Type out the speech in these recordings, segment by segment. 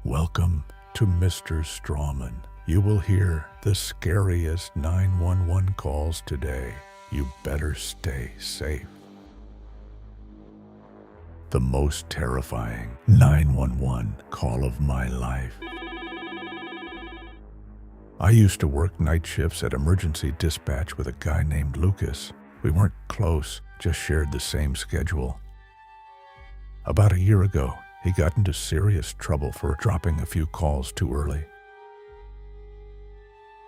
Welcome to Mr. Strawman. You will hear the scariest 911 calls today. You better stay safe. The most terrifying 911 call of my life. I used to work night shifts at emergency dispatch with a guy named Lucas. We weren't close, just shared the same schedule. About a year ago, he got into serious trouble for dropping a few calls too early.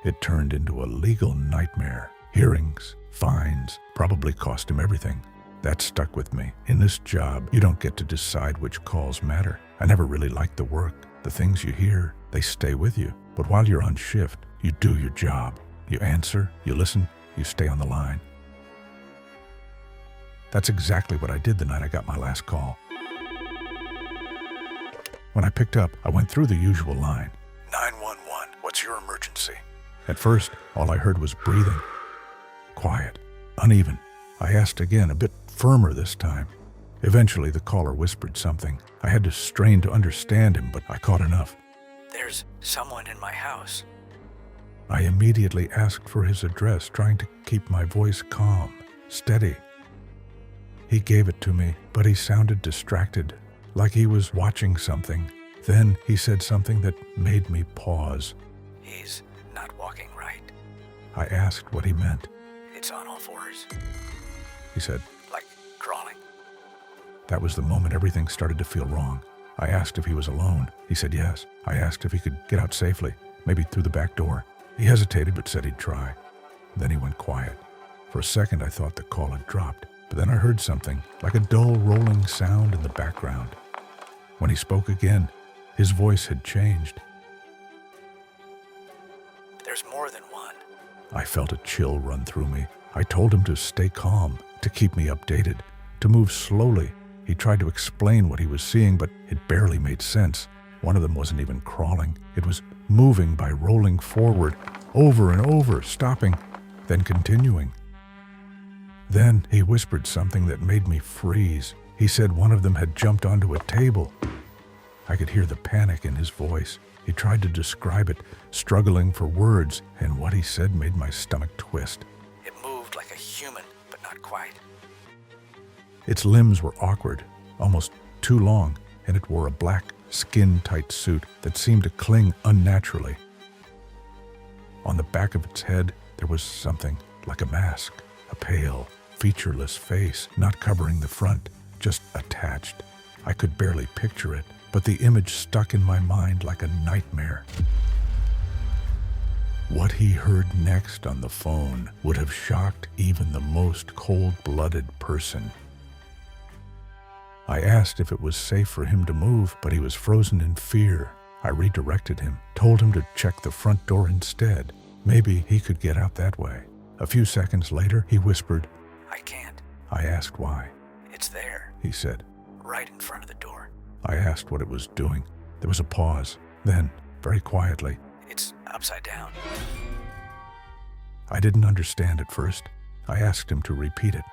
It turned into a legal nightmare. Hearings, fines, probably cost him everything. That stuck with me. In this job, you don't get to decide which calls matter. I never really liked the work. The things you hear, they stay with you. But while you're on shift, you do your job. You answer, you listen, you stay on the line. That's exactly what I did the night I got my last call. When I picked up, I went through the usual line. 911, what's your emergency? At first, all I heard was breathing. Quiet, uneven. I asked again, a bit firmer this time. Eventually, the caller whispered something. I had to strain to understand him, but I caught enough. There's someone in my house. I immediately asked for his address, trying to keep my voice calm, steady. He gave it to me, but he sounded distracted, like he was watching something. Then he said something that made me pause. He's not walking right. I asked what he meant. It's on all fours. He said, Like crawling. That was the moment everything started to feel wrong. I asked if he was alone. He said yes. I asked if he could get out safely, maybe through the back door. He hesitated but said he'd try. Then he went quiet. For a second I thought the call had dropped, but then I heard something, like a dull rolling sound in the background. When he spoke again, his voice had changed. There's more than one. I felt a chill run through me. I told him to stay calm, to keep me updated, to move slowly. He tried to explain what he was seeing, but it barely made sense. One of them wasn't even crawling. It was moving by rolling forward, over and over, stopping, then continuing. Then he whispered something that made me freeze. He said one of them had jumped onto a table. I could hear the panic in his voice. He tried to describe it, struggling for words, and what he said made my stomach twist. It moved like a human, but not quite. Its limbs were awkward, almost too long, and it wore a black, skin-tight suit that seemed to cling unnaturally. On the back of its head, there was something like a mask, a pale, featureless face, not covering the front, just attached. I could barely picture it, but the image stuck in my mind like a nightmare. What he heard next on the phone would have shocked even the most cold-blooded person. I asked if it was safe for him to move, but he was frozen in fear. I redirected him, told him to check the front door instead. Maybe he could get out that way. A few seconds later, he whispered, I can't. I asked why. It's there, He said. right in front of the door. I asked what it was doing. There was a pause. Then, very quietly, It's upside down. I didn't understand at first. I asked him to repeat it.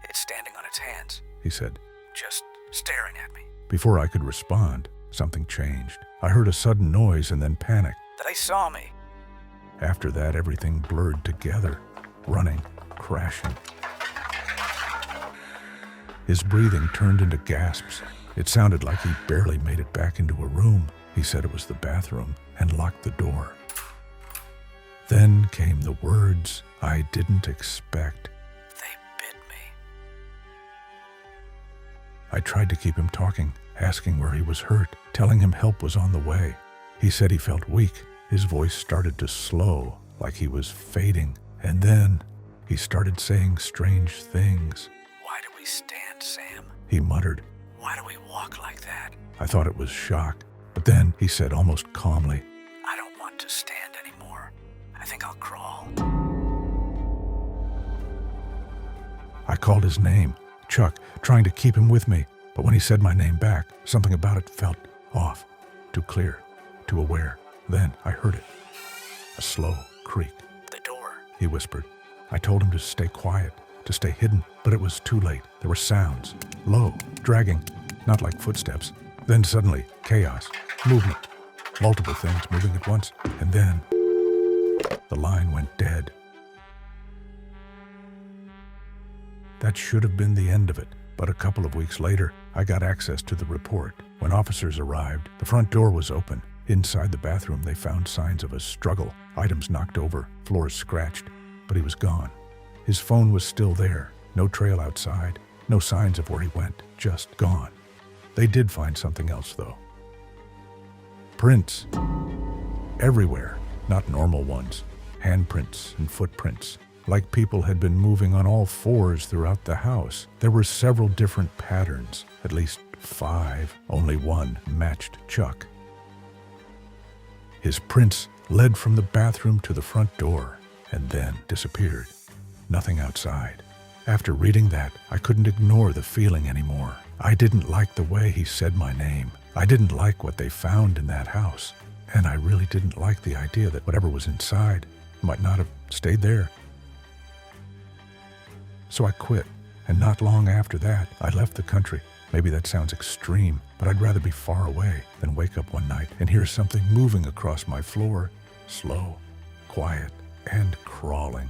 It's standing on its hands, He said. just staring at me. Before I could respond, something changed. I heard a sudden noise and then panic. That they saw me. After that, everything blurred together, running, crashing. His breathing turned into gasps. It sounded like he barely made it back into a room. He said it was the bathroom and locked the door. Then came the words I didn't expect. They bit me. I tried to keep him talking, asking where he was hurt, telling him help was on the way. He said he felt weak. His voice started to slow, like he was fading. And then he started saying strange things. Why do we stand, Sam? He muttered. Why do we walk like that? I thought it was shock. But then he said almost calmly, I don't want to stand anymore. I think I'll crawl. I called his name, Chuck, trying to keep him with me. But when he said my name back, something about it felt off, too clear, too aware. Then I heard it. A slow creak. The door. He whispered. I told him to stay quiet, to stay hidden, but it was too late. There were sounds, low, dragging, not like footsteps. Then suddenly, chaos. movement. Multiple things moving at once, and then the line went dead. That should have been the end of it, but a couple of weeks later, I got access to the report. When officers arrived, the front door was open. Inside the bathroom, they found signs of a struggle, items knocked over, floors scratched, but he was gone. His phone was still there, no trail outside, no signs of where he went, just gone. They did find something else, though. Prints. Everywhere, not normal ones. Handprints and footprints, like people had been moving on all fours throughout the house. There were several different patterns, at least 5. Only one matched Chuck. His prints led from the bathroom to the front door, and then disappeared. Nothing outside. After reading that, I couldn't ignore the feeling anymore. I didn't like the way he said my name. I didn't like what they found in that house. And I really didn't like the idea that whatever was inside might not have stayed there. So I quit, and not long after that, I left the country. Maybe that sounds extreme, but I'd rather be far away than wake up one night and hear something moving across my floor, slow, quiet, and crawling.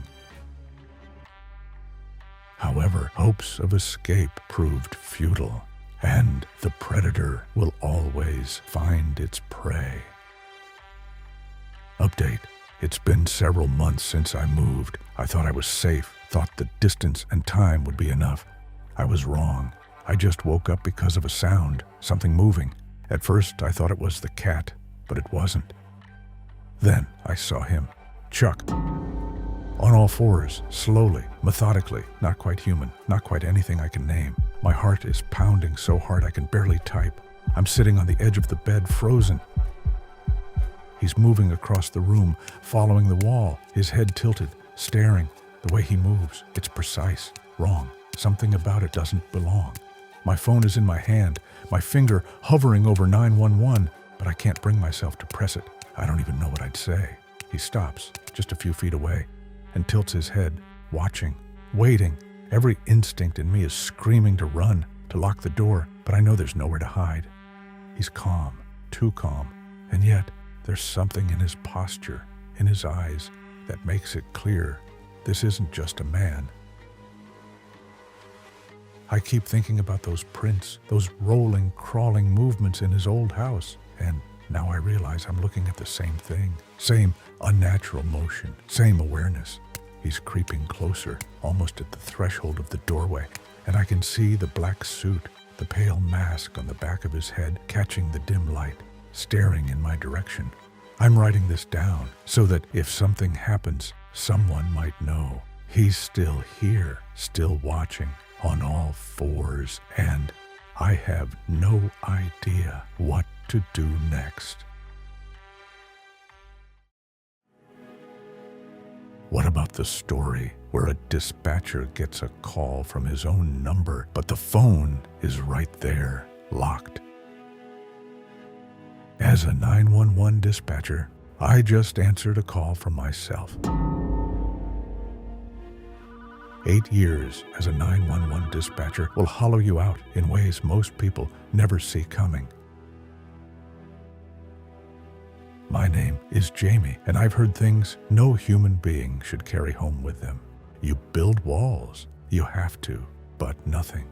However, hopes of escape proved futile, and the predator will always find its prey. Update. It's been several months since I moved. I thought I was safe, thought the distance and time would be enough. I was wrong. I just woke up because of a sound, something moving. At first, I thought it was the cat, but it wasn't. Then I saw him, Chuck, on all fours, slowly, methodically, not quite human, not quite anything I can name. My heart is pounding so hard I can barely type. I'm sitting on the edge of the bed, frozen. He's moving across the room, following the wall, his head tilted, staring. The way he moves, it's precise, wrong. Something about it doesn't belong. My phone is in my hand, my finger hovering over 911, but I can't bring myself to press it. I don't even know what I'd say. He stops, just a few feet away, and tilts his head, watching, waiting. Every instinct in me is screaming to run, to lock the door, but I know there's nowhere to hide. He's calm, too calm, and yet there's something in his posture, in his eyes, that makes it clear this isn't just a man. I keep thinking about those prints, those rolling, crawling movements in his old house, and now I realize I'm looking at the same thing. Same unnatural motion, same awareness. He's creeping closer, almost at the threshold of the doorway, and I can see the black suit, the pale mask on the back of his head catching the dim light, staring in my direction. I'm writing this down so that if something happens, someone might know. He's still here, still watching, on all fours, and I have no idea what to do next. What about the story where a dispatcher gets a call from his own number, but the phone is right there, locked? As a 911 dispatcher, I just answered a call from myself. 8 years as a 911 dispatcher will hollow you out in ways most people never see coming. My name is Jamie, and I've heard things no human being should carry home with them. You build walls, you have to, but nothing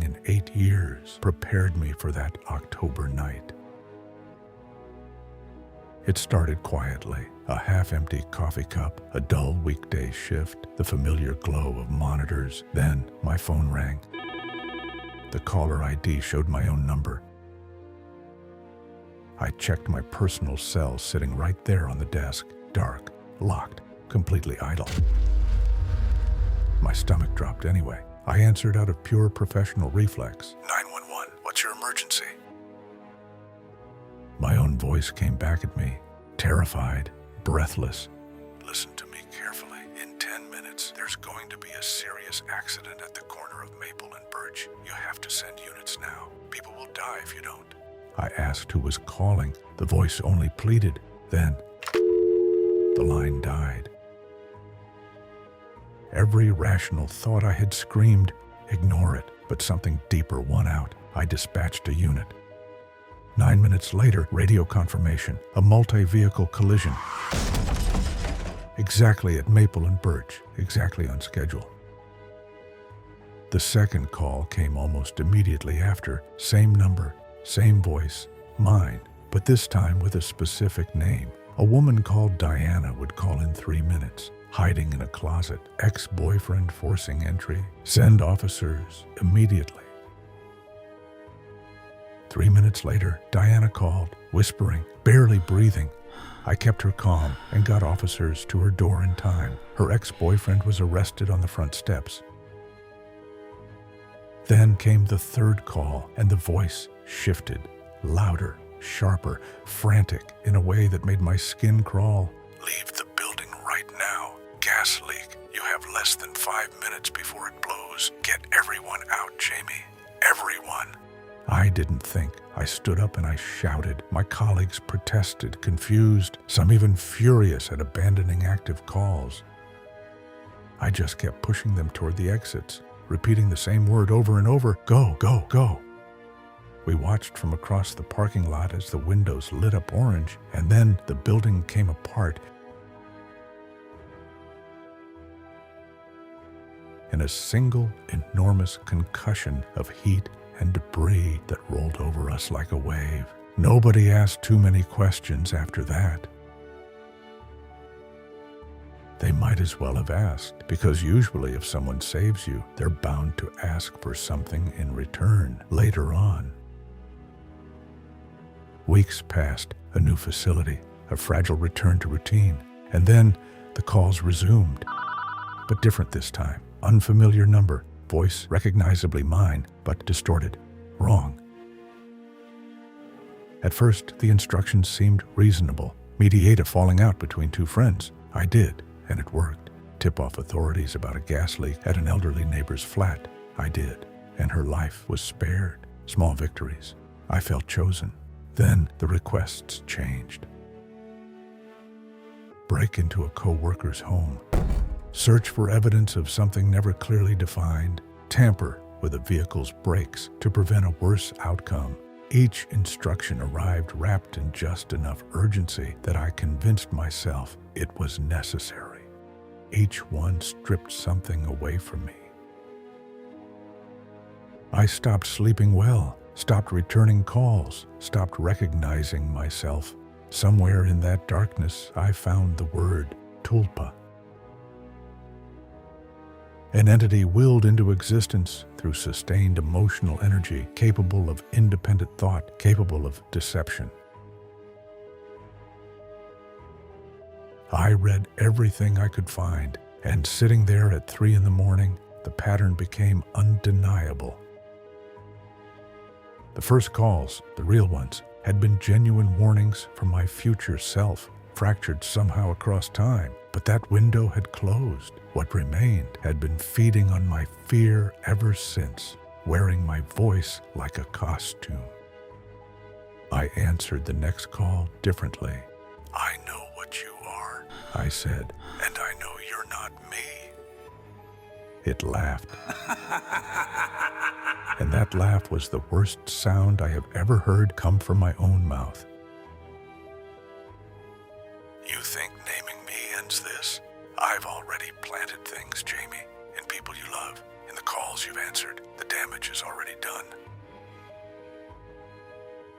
in 8 years prepared me for that October night. It started quietly, a half-empty coffee cup, a dull weekday shift, the familiar glow of monitors. Then my phone rang. The caller ID showed my own number. I checked my personal cell sitting right there on the desk, dark, locked, completely idle. My stomach dropped anyway. I answered out of pure professional reflex. 911, what's your emergency? My own voice came back at me, terrified, breathless. Listen to me carefully. In 10 minutes, there's going to be a serious accident at the corner of Maple and Birch. You have to send units now. People will die if you don't. I asked who was calling. The voice only pleaded. Then, the line died. Every rational thought I had screamed, ignore it, but something deeper won out. I dispatched a unit. 9 minutes later, radio confirmation, a multi-vehicle collision. Exactly at Maple and Birch, exactly on schedule. The second call came almost immediately after. Same number, same voice, mine, but this time with a specific name. A woman called Diana would call in 3 minutes, hiding in a closet, ex-boyfriend forcing entry, send officers immediately. 3 minutes later, Diana called, whispering, barely breathing. I kept her calm and got officers to her door in time. Her ex-boyfriend was arrested on the front steps. Then came the third call, and the voice shifted, louder, sharper, frantic, in a way that made my skin crawl. Leave the building right now. Gas leak. You have less than 5 minutes before it blows. Get everyone out, Jamie. Everyone. I didn't think. I stood up and I shouted. My colleagues protested, confused, some even furious at abandoning active calls. I just kept pushing them toward the exits, repeating the same word over and over, go, go, go. We watched from across the parking lot as the windows lit up orange, and then the building came apart. In a single enormous concussion of heat and debris that rolled over us like a wave. Nobody asked too many questions after that. They might as well have asked, because usually if someone saves you, they're bound to ask for something in return later on. Weeks passed, a new facility, a fragile return to routine, and then the calls resumed. But different this time. Unfamiliar number, voice recognizably mine, but distorted, wrong. At first, the instructions seemed reasonable. Mediate a falling out between two friends. I did, and it worked. Tip off authorities about a gas leak at an elderly neighbor's flat. I did, and her life was spared. Small victories. I felt chosen. Then the requests changed. Break into a co-worker's home. Search for evidence of something never clearly defined. Tamper with a vehicle's brakes to prevent a worse outcome. Each instruction arrived wrapped in just enough urgency that I convinced myself it was necessary. Each one stripped something away from me. I stopped sleeping well, stopped returning calls, stopped recognizing myself. Somewhere in that darkness, I found the word tulpa. An entity willed into existence through sustained emotional energy, capable of independent thought, capable of deception. I read everything I could find, and sitting there at 3 a.m, the pattern became undeniable. The first calls, the real ones, had been genuine warnings from my future self, fractured somehow across time. But that window had closed. What remained had been feeding on my fear ever since, wearing my voice like a costume. I answered the next call differently. I know what you are, I said, and I know you're not me. It laughed. And that laugh was the worst sound I have ever heard come from my own mouth. You think naming me ends this? I've already planted things, Jamie, in people you love, in the calls you've answered. The damage is already done.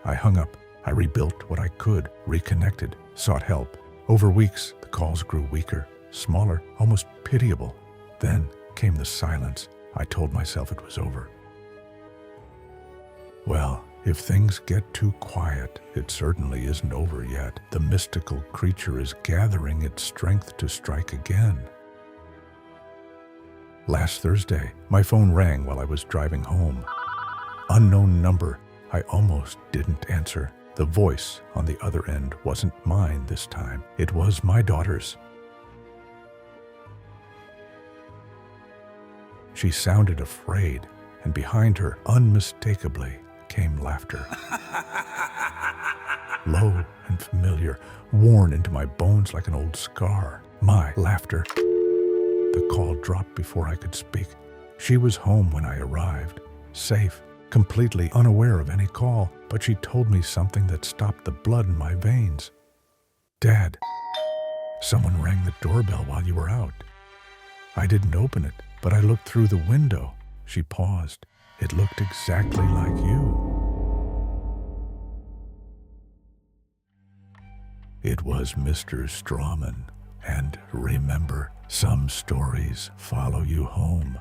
I hung up. I rebuilt what I could, reconnected, sought help. Over weeks, the calls grew weaker, smaller, almost pitiable. Then came the silence. I told myself it was over. Well, if things get too quiet, it certainly isn't over yet. The mystical creature is gathering its strength to strike again. Last Thursday, my phone rang while I was driving home. Unknown number. I almost didn't answer. The voice on the other end wasn't mine this time. It was my daughter's. She sounded afraid, and behind her, unmistakably, came laughter. Low and familiar, worn into my bones like an old scar. My laughter. The call dropped before I could speak. She was home when I arrived, safe, completely unaware of any call, but she told me something that stopped the blood in my veins. Dad, someone rang the doorbell while you were out. I didn't open it, but I looked through the window. She paused. It looked exactly like you. It was Mr. Strawman. And remember, some stories follow you home.